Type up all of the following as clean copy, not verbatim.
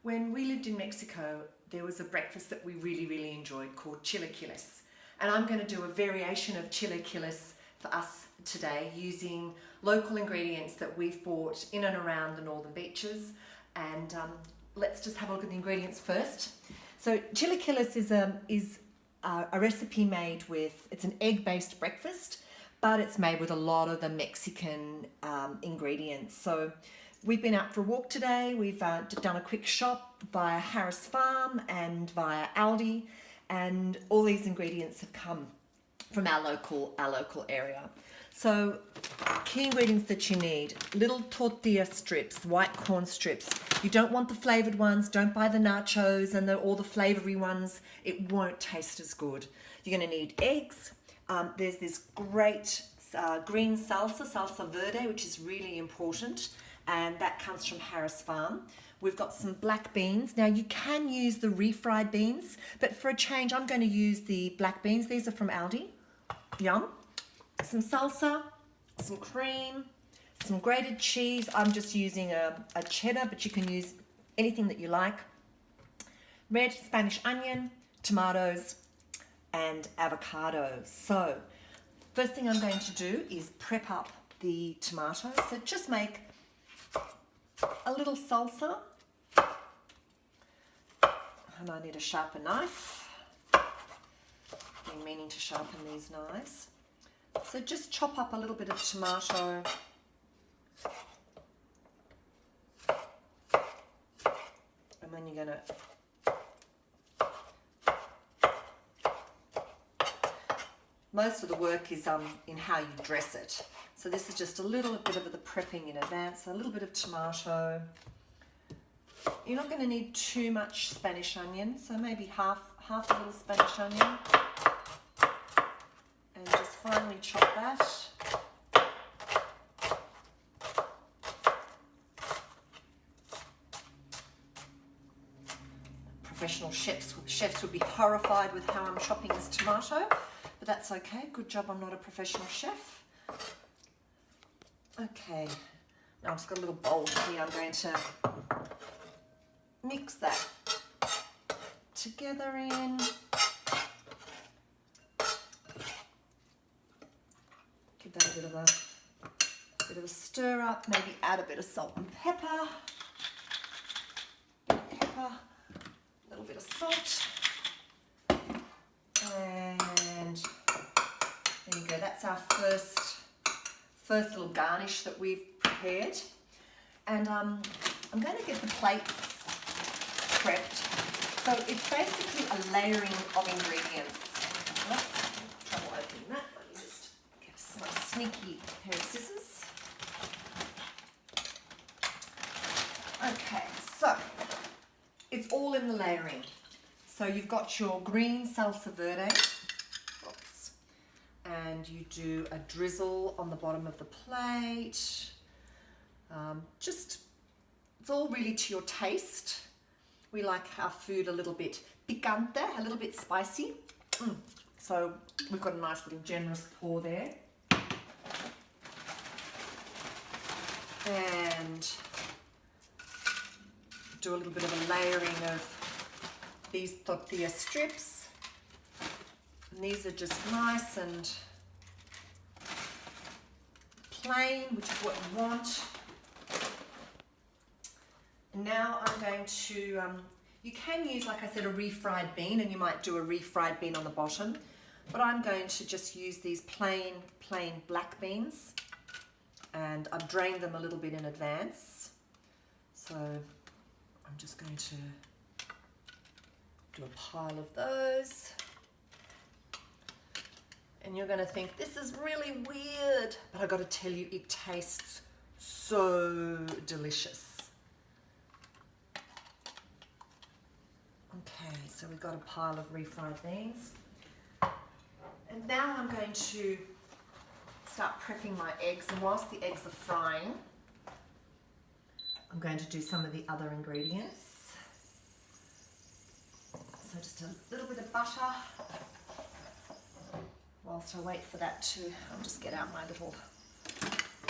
When we lived in Mexico, there was a breakfast that we really enjoyed called Chilaquiles. And I'm going to do a variation of Chilaquiles for us today using local ingredients that we've bought in and around the northern beaches. And let's just have a look at the ingredients first. So Chilaquiles is a recipe made with, it's an egg-based breakfast, but it's made with a lot of the Mexican ingredients. So we've been out for a walk today. We've done a quick shop via Harris Farm and via Aldi, and all these ingredients have come from our local area. So key ingredients that you need: little tortilla strips, white corn strips. You don't want the flavored ones. Don't buy the nachos and all the flavory ones. It won't taste as good. You're going to need eggs. There's this great green salsa verde, which is really important, and that comes from Harris Farm. We've got some black beans. Now you can use the refried beans, but for a change I'm going to use the black beans. These are from Aldi. Yum. Some salsa, some cream, some grated cheese. I'm just using a cheddar, but you can use anything that you like. Red Spanish onion, tomatoes, and avocado. So first thing I'm going to do is prep up the tomatoes. So just make a little salsa, and I need a sharper knife. Been meaning to sharpen these knives. So just chop up a little bit of tomato, and then you're going to, most of the work is in how you dress it. So this is just a little bit of the prepping in advance. A little bit of tomato. You're not going to need too much Spanish onion, so maybe half a little Spanish onion. And just finely chop that. Professional chefs would be horrified with how I'm chopping this tomato, but that's okay. Good job I'm not a professional chef. Okay, now I've just got a little bowl here. I'm going to mix that together in. Give that a bit of a stir up. Maybe add a bit of salt and pepper. A little bit of salt, and there you go. That's our first little garnish that we've prepared. And I'm going to get the plates prepped. So it's basically a layering of ingredients. Oops, trouble opening that. Let me just get a nice sneaky pair of scissors. Okay, so it's all in the layering. So you've got your green salsa verde. And you do a drizzle on the bottom of the plate. It's all really to your taste. We like our food a little bit picante, a little bit spicy. So we've got a nice little generous pour there. And do a little bit of a layering of these tortilla strips. And these are just nice and plain, which is what you want. And now I'm going to, you can use, like I said, a refried bean, and you might do a refried bean on the bottom, but I'm going to just use these plain black beans, and I've drained them a little bit in advance. So I'm just going to do a pile of those. And you're going to think, this is really weird, but I've got to tell you, it tastes so delicious. Okay, so we've got a pile of refried beans. And now I'm going to start prepping my eggs, and whilst the eggs are frying, I'm going to do some of the other ingredients. So just a little bit of butter. Whilst I wait for that to, I'll just get out my little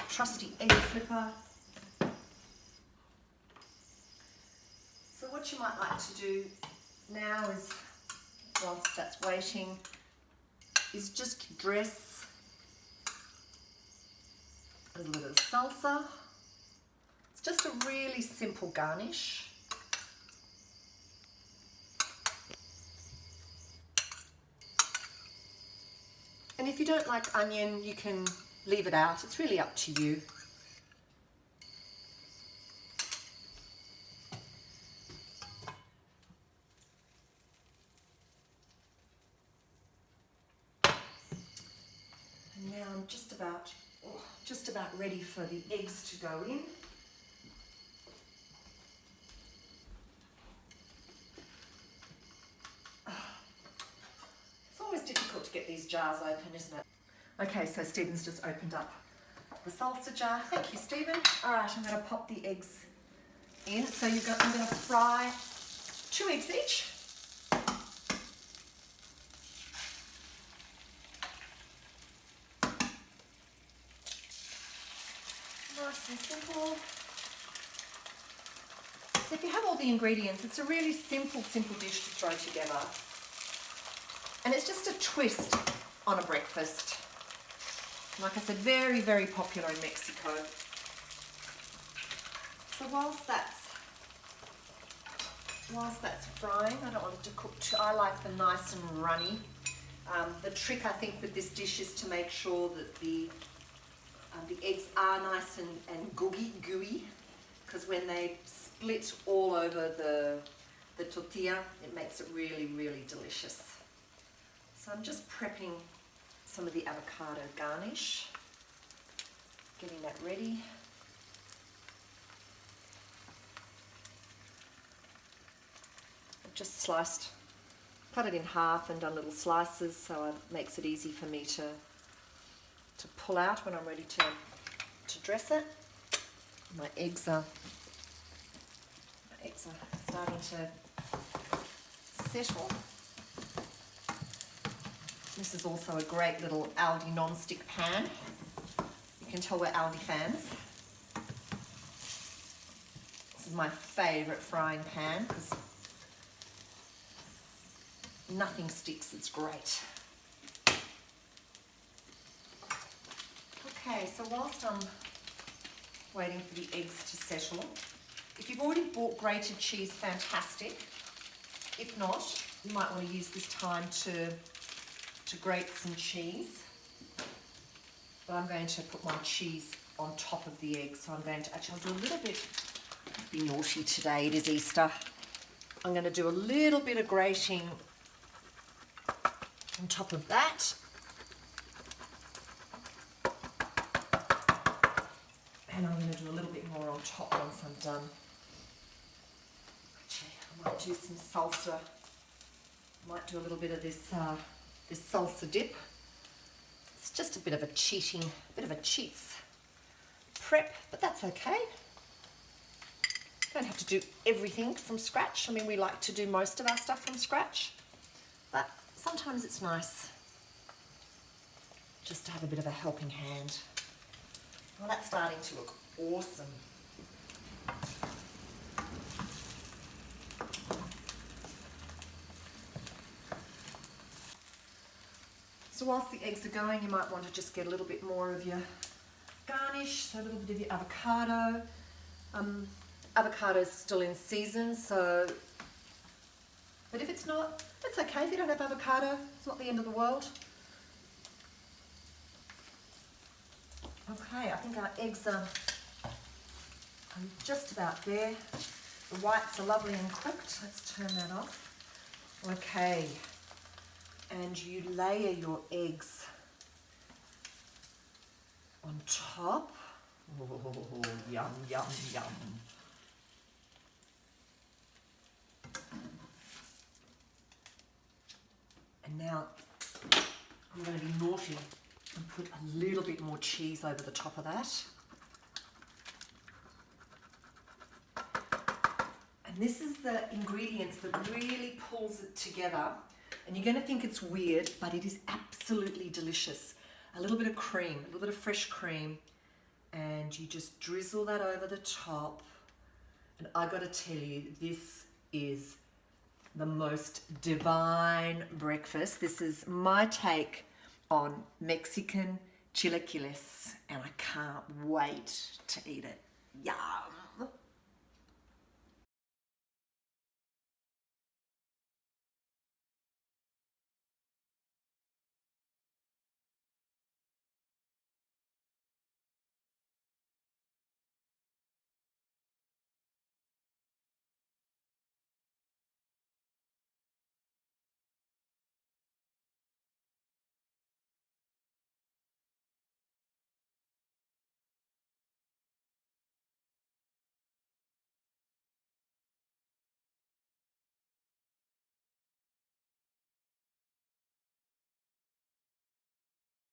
trusty egg flipper. So what you might like to do now is, whilst that's waiting, is just dress a little bit of salsa. It's just a really simple garnish. And if you don't like onion, you can leave it out. It's really up to you. And now I'm just about ready for the eggs to go in. It's always difficult to get these jars open, isn't it? Okay, so Stephen's just opened up the salsa jar. Thank you, Stephen. All right, I'm going to pop the eggs in. So I'm going to fry 2 eggs each. Nice and simple. So if you have all the ingredients, it's a really simple dish to throw together. And it's just a twist on a breakfast. Like I said, very, very popular in Mexico. So whilst that's frying, I don't want it to cook too, I like them nice and runny. The trick, I think, with this dish is to make sure that the eggs are nice and gooey, because when they split all over the tortilla, it makes it really, really delicious. So I'm just prepping some of the avocado garnish, getting that ready. I've just cut it in half and done little slices, so it makes it easy for me to pull out when I'm ready to dress it. My eggs are starting to settle. This is also a great little Aldi non-stick pan. You can tell we're Aldi fans. This is my favourite frying pan because nothing sticks, it's great. Okay, so whilst I'm waiting for the eggs to settle, if you've already bought grated cheese, fantastic. If not, you might want to use this time to grate some cheese. But I'm going to put my cheese on top of the egg, so I'm going to, actually I'll do a little bit, be naughty today, it is Easter. I'm going to do a little bit of grating on top of that. And I'm going to do a little bit more on top once I'm done. Actually, I might do some salsa. I might do a little bit of this salsa dip. It's just a bit of a cheats prep, but that's okay. Don't have to do everything from scratch. I mean, we like to do most of our stuff from scratch, but sometimes it's nice just to have a bit of a helping hand. Well, that's starting to look awesome. So whilst the eggs are going, you might want to just get a little bit more of your garnish, so a little bit of your avocado. Avocado's still in season, so, but if it's not, it's okay if you don't have avocado, it's not the end of the world. Okay, I think our eggs are just about there. The whites are lovely and cooked. Let's turn that off. Okay, and you layer your eggs on top. Oh, yum, yum, yum. And now I'm going to be naughty and put a little bit more cheese over the top of that. And this is the ingredients that really pulls it together. And you're going to think it's weird, but it is absolutely delicious. A little bit of cream, a little bit of fresh cream, and you just drizzle that over the top. And I got to tell you, this is the most divine breakfast. This is my take on Mexican chilaquiles, and I can't wait to eat it. Yum!